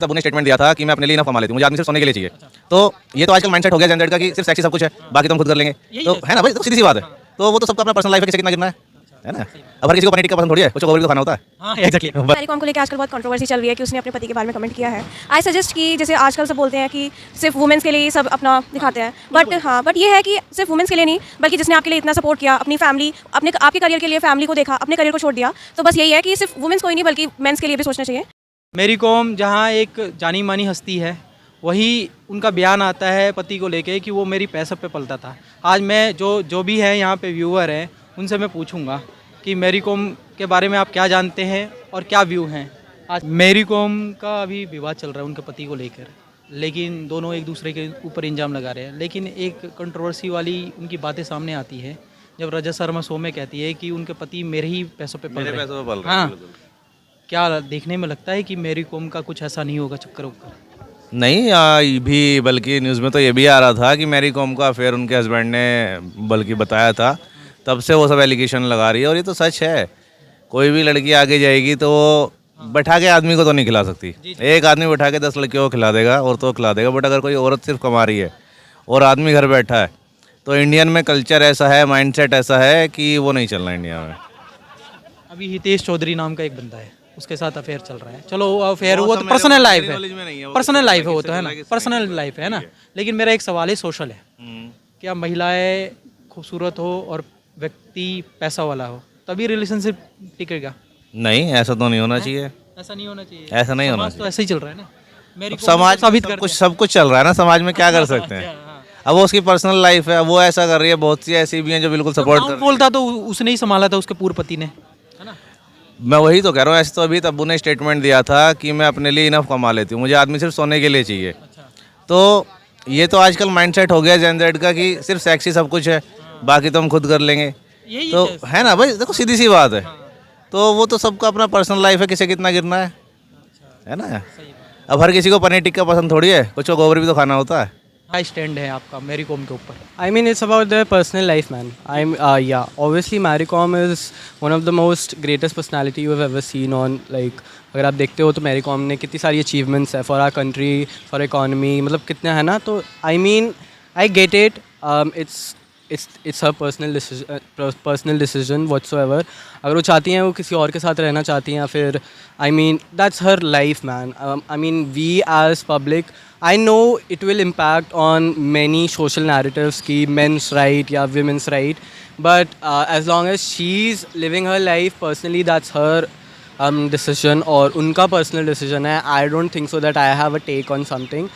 तब उन्हें स्टेटमेंट दिया था कि मैं अपने लिए इनफ कमा लेती हूँ, मुझे आदमी सिर्फ सोने के लिए चाहिए। तो ये तो आजकल माइंडसेट हो गया जनरेट का कि सिर्फ सेक्सी सब कुछ है, बाकी तो हम खुद कर लेंगे। तो है ना भाई, तो सीधी सी बात है। तो वो तो सबका अपना पर्सनल लाइफ है, किसी कितना गिरना है ना। अब हर किसी को पनीर टिक्का पसंद थोड़ी है, कुछ को गोभी तो खाना होता है। हाँ एग्जैक्टली। मैरी कॉम को लेकर आजकल बहुत कंट्रोवर्सी चल रही है कि उसने अपने पति के बारे में कमेंट किया है। आई सजेस्ट कि जैसे आजकल सब बोलते हैं कि सिर्फ वुमेन्स के लिए ही सब अपना दिखाते हैं, बट ये है कि सिर्फ वुमेन्स के लिए नहीं, बल्कि जिसने आपके लिए इतना सपोर्ट किया, अपनी फैमिली, अपने आपके करियर के लिए फैमिली को देखा, अपने करियर को छोड़ दिया, तो बस यही है कि सिर्फ वुमेन्स को ही नहीं बल्कि मेंस के लिए भी सोचना चाहिए। मेरी कॉम जहाँ एक जानी मानी हस्ती है, वही उनका बयान आता है पति को लेके कि वो मेरी पैसों पे पलता था। आज मैं जो भी है यहाँ पे व्यूअर हैं, उनसे मैं पूछूंगा कि मेरी कॉम के बारे में आप क्या जानते हैं और क्या व्यू हैं। आज मेरी कॉम का अभी विवाद चल रहा है उनके पति को लेकर, लेकिन दोनों एक दूसरे के ऊपर इल्ज़ाम लगा रहे हैं। लेकिन एक कंट्रोवर्सी वाली उनकी बातें सामने आती है जब रजत शर्मा शो में कहती है कि उनके पति मेरे ही पैसों पे पल रहे हैं। हाँ, क्या देखने में लगता है कि मेरी कॉम का कुछ ऐसा नहीं होगा चक्कर वक्कर? नहीं भी, बल्कि न्यूज़ में तो ये भी आ रहा था कि मैरी कॉम का अफेयर उनके हस्बैंड ने बल्कि बताया था, तब से वो सब एलिगेशन लगा रही है। और ये तो सच है, कोई भी लड़की आगे जाएगी तो वो बैठा के आदमी को तो नहीं खिला सकती। एक आदमी बैठा के 10 लड़कियों को खिला देगा और तो खिला देगा, बट अगर कोई औरत सिर्फ कमा रही है और आदमी घर बैठा है, तो इंडियन में कल्चर ऐसा है, माइंडसेट ऐसा है कि वो नहीं चलना इंडिया में। अभी हितेश चौधरी नाम का एक बंदा है, उसके साथ अफेयर चल रहा है। चलो अफेयर वो तो पर्सनल लाइफ है, पर्सनल लाइफ है, वो तो है ना, पर्सनल लाइफ है ना। लेकिन मेरा एक सवाल है सोशल है, क्या महिलाएं खूबसूरत हो और व्यक्ति पैसा वाला हो तभी रिलेशनशिप टिकेगा? नहीं, ऐसा तो नहीं होना चाहिए। ऐसा नहीं होना चाहिए। ऐसा नहीं होना समाज तो ऐसे ही चल रहा है ना। मेरी चाहिए। समाज साबित सब कर कुछ सब कुछ चल रहा है ना, समाज में क्या कर सकते हैं। अब वो उसकी पर्सनल लाइफ है, वो ऐसा कर रही है। बहुत सी ऐसी भी हैं जो बिल्कुल सपोर्ट कर। बोलता तो उसने ही संभाला था, उसके पूर्व पति ने, है ना। मैं वही तो कह रहा हूँ, ऐसे तो अभी तब्बू ने स्टेटमेंट दिया था कि मैं अपने लिए इनफ कमा लेती हूँ, मुझे आदमी सिर्फ सोने के लिए चाहिए। तो ये तो आजकल माइंडसेट हो गया जनरेट का कि सिर्फ सेक्सी सब कुछ है, बाकी तो हम खुद कर लेंगे। तो है ना भाई, देखो सीधी सी बात है। तो वो तो सबका अपना पर्सनल लाइफ है, किसे कितना गिरना है ना। अब हर किसी को पनीर टिक्का पसंद थोड़ी है, कुछ को गोबर भी तो खाना होता है। क्या स्टैंड है आपका मेरी कॉम के ऊपर? I mean, it's about their personal life, man. Yeah, obviously, Mary Kom is one of the most greatest personality you have ever seen on, like, अगर आप देखते हो तो मैरी कॉम ने कितनी सारी अचीवमेंट्स है for our country, for economy, मतलब कितना है ना। तो I mean I get it, it's her personal decision whatsoever. अगर वो चाहती हैं वो किसी और के साथ रहना चाहती हैं, या फिर I mean that's her life, man. I mean we as public, I know it will impact on many social narratives की men's right या women's right, but as long as she's living her life personally, that's her decision और उनका personal decision है। I don't think so that I have a take on something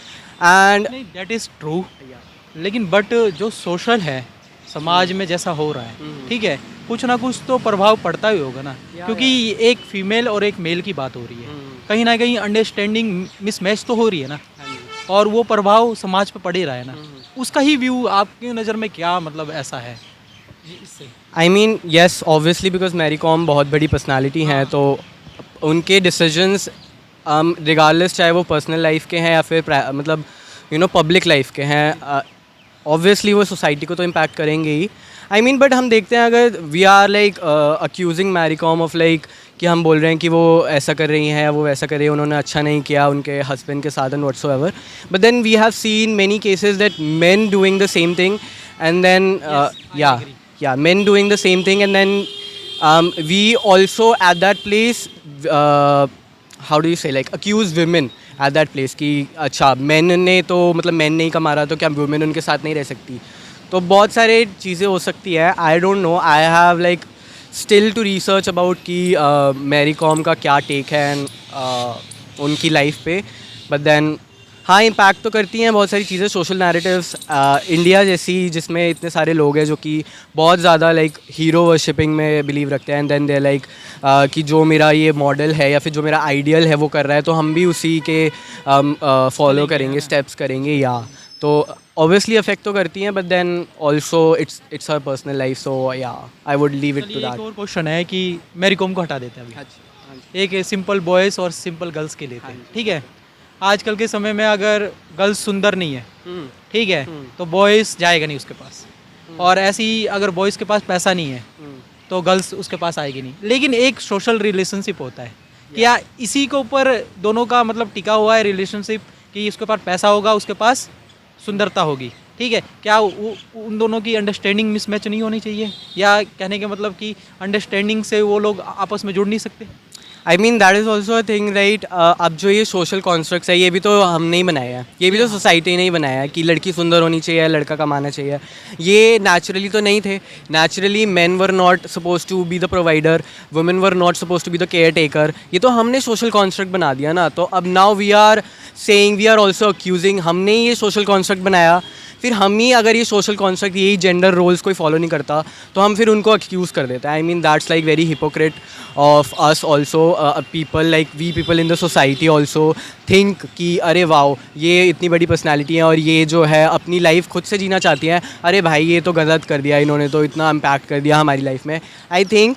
and that is true. लेकिन but जो social है समाज में जैसा हो रहा है, ठीक है, कुछ ना कुछ तो प्रभाव पड़ता ही होगा ना, क्योंकि एक फीमेल और एक मेल की बात हो रही है, कहीं ना कहीं अंडरस्टैंडिंग मिसमैच तो हो रही है ना, और वो प्रभाव समाज पे पड़ ही रहा है ना। उसका ही व्यू आपकी नज़र में क्या मतलब ऐसा है इससे? I mean yes, obviously, because Mary Kom बहुत बड़ी पर्सनालिटी हैं, तो उनके डिसीजंस रिगार्डलेस चाहे वो पर्सनल लाइफ के हैं या फिर मतलब पब्लिक लाइफ के हैं, ऑब्वियसली वो सोसाइटी को तो इम्पैक्ट करेंगे ही। आई मीन बट हम देखते हैं, अगर we are like accusing Mary Kom of like कि हम बोल रहे हैं कि वो ऐसा कर रही हैं या वो वैसा कर रही है, उन्होंने अच्छा नहीं किया उनके हस्बैंड के साथ and whatsoever, but then we have seen many cases that men doing the same thing and then yeah, men doing the same thing, and then we also at that place, how do you say, like accuse women at that place कि अच्छा men ने तो मतलब men नहीं कमा रहा तो क्या women उनके साथ नहीं रह सकती। तो बहुत सारे चीज़ें हो सकती है। I don't know, I have like still to research about कि मैरी कॉम का क्या टेक है उनकी लाइफ पे, बट देन हाँ, इम्पैक्ट तो करती हैं बहुत सारी चीज़ें, सोशल नैरेटिव्स। इंडिया जैसी जिसमें इतने सारे लोग हैं जो कि बहुत ज़्यादा लाइक हीरो वर्शिपिंग में बिलीव रखते हैं, एंड देन दे लाइक कि जो मेरा ये मॉडल है या फिर जो मेरा आइडियल है वो कर रहा है तो हम भी उसी के फॉलो करेंगे, स्टेप्स करेंगे, या तो ऑब्वियसली अफेक्ट तो करती हैं, but then also it's her personal life, so yeah I would leave it to that. एक और क्वेश्चन है कि मैरी कॉम को हटा देते हैं अभी, एक सिंपल बॉयज़ और सिंपल गर्ल्स के लेते हैं, ठीक है। आजकल के समय में अगर गर्ल्स सुंदर नहीं है, ठीक है, तो बॉयज़ जाएगा नहीं उसके पास, और ऐसे ही अगर बॉयज़ के पास पैसा नहीं है तो गर्ल्स उसके पास आएगी नहीं। लेकिन एक सोशल रिलेशनशिप होता है क्या इसी के ऊपर दोनों का मतलब टिका हुआ है रिलेशनशिप कि इसके पास पैसा होगा, उसके पास सुंदरता होगी, ठीक है? क्या उन दोनों की अंडरस्टैंडिंग मिसमैच नहीं होनी चाहिए, या कहने के मतलब कि अंडरस्टैंडिंग से वो लोग आपस में जुड़ नहीं सकते? I mean that is also a thing right. अब जो ये सोशल कॉन्स्ट्रक्ट्स है ये भी तो हमने ही बनाया है, ये भी तो सोसाइटी ने ही बनाया है कि लड़की सुंदर होनी चाहिए, लड़का कमाना चाहिए। ये नेचुरली तो नहीं थे। Naturally men were not suppose to be the provider, women were not suppose to be the care taker. ये तो हमने सोशल कॉन्स्ट्रक्ट बना दिया ना। तो अब now we are saying, we are also accusing, हमने ये सोशल कॉन्स्ट्रक्ट बनाया, फिर हम ही अगर ये सोशल कॉन्स्ट्रक्ट, यही जेंडर रोल्स कोई फॉलो नहीं करता तो हम फिर उनको एक्यूज़ कर देते हैं। I mean that's like very hypocrite of us also. People like we people in the society also think कि अरे वाओ ये इतनी बड़ी पर्सनैलिटी है और ये जो है अपनी लाइफ खुद से जीना चाहती हैं, अरे भाई ये तो गलत कर दिया इन्होंने, तो इतना इम्पैक्ट कर दिया हमारी लाइफ में। I think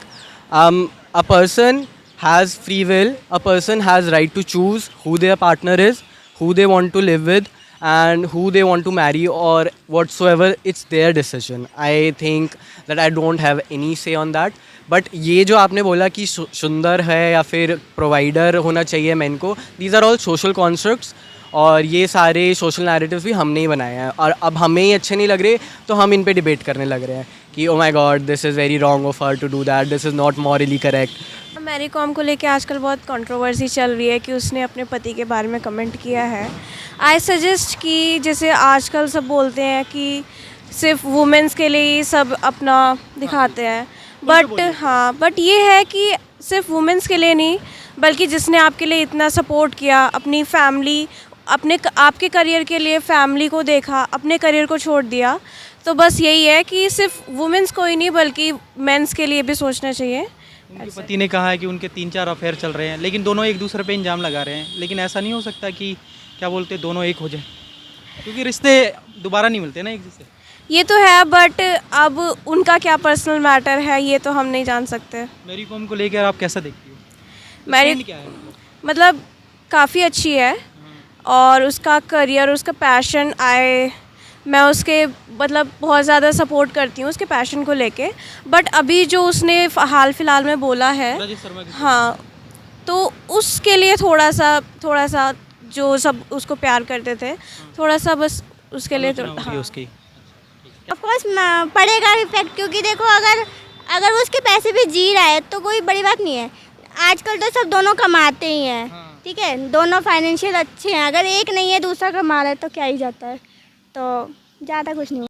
a person has free will, a person has right to choose who their partner is, who they want to live with and who they want to marry or whatsoever. It's their decision. I think that I don't have any say on that. But ये जो आपने बोला कि सुंदर है या फिर provider होना चाहिए मैन को, these are all social constructs और ये सारे सोशल नैरेटिव्स भी हमने ही बनाए हैं और अब हमें ही अच्छे नहीं लग रहे तो हम इन पे डिबेट करने लग रहे हैं कि oh my god this is very wrong of her to do that, this is not morally correct. Mary Kom को लेके आजकल बहुत कंट्रोवर्सी चल रही है कि उसने अपने पति के बारे में कमेंट किया है। आई सजेस्ट कि जैसे आजकल सब बोलते हैं कि सिर्फ वुमेंस के लिए ही सब अपना दिखाते हैं, बट ये है कि सिर्फ वुमेंस के लिए नहीं, बल्कि जिसने आपके लिए इतना सपोर्ट किया, अपनी फैमिली, आपके करियर के लिए फैमिली को देखा, अपने करियर को छोड़ दिया, तो बस यही है कि सिर्फ वुमेंस को ही नहीं बल्कि मेंस के लिए भी सोचना चाहिए। उनके पति ने कहा है कि उनके 3-4 अफेयर चल रहे हैं, लेकिन दोनों एक दूसरे पे इल्ज़ाम लगा रहे हैं। लेकिन ऐसा नहीं हो सकता कि क्या बोलते हैं दोनों एक हो जाए, क्योंकि रिश्ते दोबारा नहीं मिलते ना एक दूसरे। ये तो है, बट अब उनका क्या पर्सनल मैटर है ये तो हम नहीं जान सकते। मैरी कॉम को लेकर आप कैसा देखती हो? मैरी Trend क्या है? मतलब काफ़ी अच्छी है और उसका करियर, उसका पैशन, मैं उसके मतलब बहुत ज़्यादा सपोर्ट करती हूँ उसके पैशन को लेके। बट अभी जो उसने हाल फिलहाल में बोला है, राजेश शर्मा की हाँ, तो उसके लिए थोड़ा सा जो सब उसको प्यार करते थे, थोड़ा सा बस उसके लिए आलोचना होगी हाँ। उसकी। ऑफ कोर्स पड़ेगा इफेक्ट, क्योंकि देखो अगर वो उसके पैसे भी जी रहा है तो कोई बड़ी बात नहीं है। आजकल तो सब दोनों कमाते ही हैं, ठीक है, दोनों फाइनेंशियल अच्छे हैं। अगर एक नहीं है दूसरा कमा रहा है तो क्या ही जाता है, तो ज़्यादा कुछ नहीं।